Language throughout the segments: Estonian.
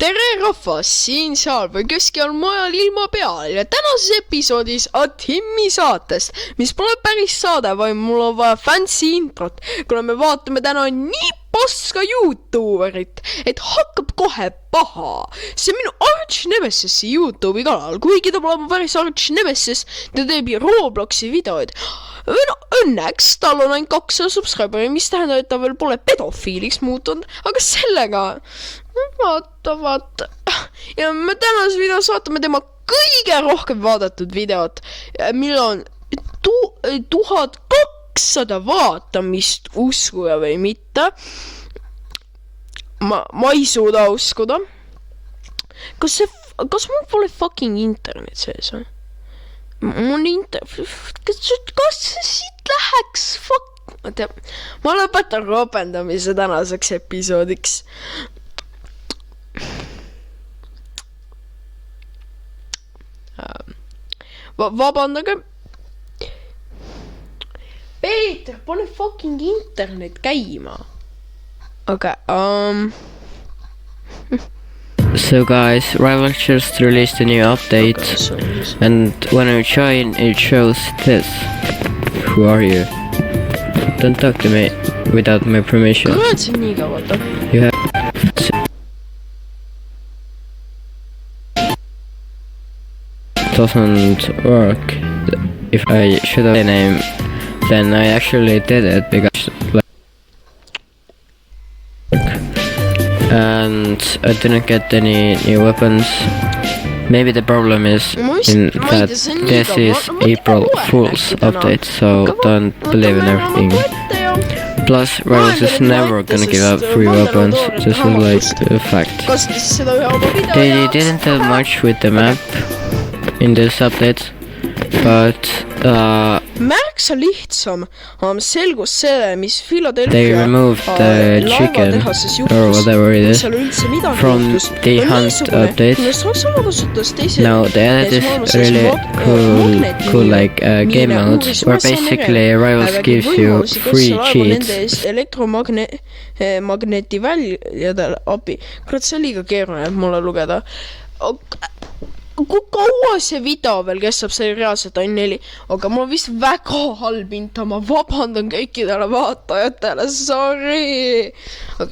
tere rahvas, siin seal või keskel mujal ilma peal ja tänases episoodis Timmi saatest, mis pole päris saade, vaid mul on vaja fancy introt, kuna me vaatame täna nii paska YouTuberit, et hakkab kohe paha. See on minu Arch Nemesisi YouTube'i kanal, kuigi ta pole päris Arch Nemesis, ta teeb Robloxi videoid. Või no õnneks, tal on ainult 200 subscriberi, mis tähendab, et ta veel pole pedofiiliks muutunud, aga sellega vaata. Ja me tänases videos vaatame tema kõige rohkem vaadatud videot, mil on 1200 vaatamist, uskuja või mitte. Ma ei suuda uskuda. Kas mul pole fucking internet sees või? Kas see siit läheks? Ma lõpetan ropendamise tänaseks episoodiks. Vabandage. Peeter, pane fucking internet käima. Okay, So guys, Rival just released a new update, and when you join it shows this. Who are you? Don't talk to me without my permission. Kurat, see on nii kaua. You have doesn't work. If I should have a name, then I actually did it because and I didn't get any new weapons. Maybe the problem is in that this is April Fool's update, so don't believe in everything. Plus, Rivals is never gonna give out free weapons, this is like a fact. They didn't tell much with the map in this update, but märksa lihtsam selgus selle, mis Philadelphia they removed the chicken or whatever it is from the hunt update. Now they added this really cool like game mode where basically Rivals gives you free cheats. Elektromagneti väljadel abi. Kurat, see oli liiga keeruline, et mulle lugeda. Kui kaua see video veel kestab, see reaalselt on 4, aga mul on vist väga halb inta, ma vabandan kõikidele vaatajatele, sorry.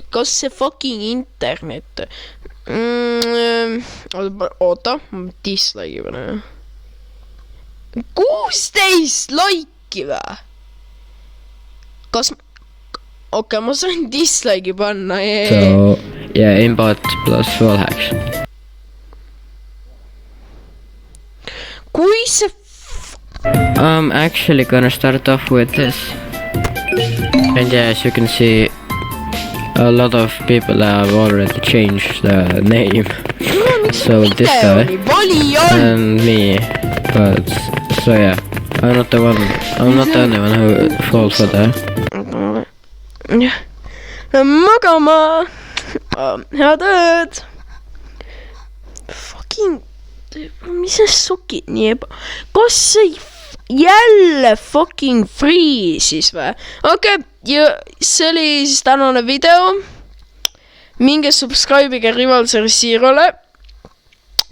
Kas see fucking internet? Oota, ma dislike'i pane. 16 like'i või? Kas... Okei, ma sain dislike'i panna. So, yeah, aimbot plus wallhacks. I'm actually gonna start off with this, and yeah, as you can see, a lot of people have already changed the name. So this guy and me, but so yeah, I'm not the only one who falls for that. Magama, head ööd. Fucking mis see sokid nii kas see jälle fucking freeze'is või? Okei, ja see oli siis tänane video. Minge subscribe'ige Rivalseri Siirole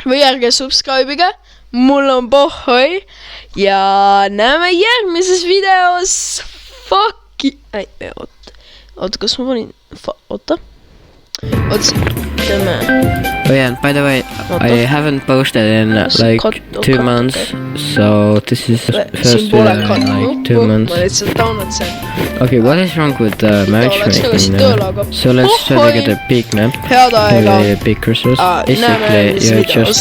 või ärge subscribe'ige, mul on pohhoi ja näeme järgmises videos. Fuck, oota, kas ma panin oota, oh yeah, by the way, I haven't posted in like 2 months, so this is first video in like 2 months. Okay, what is wrong with matchmaking now? So let's try to get a big map, a big resource. Basically, you just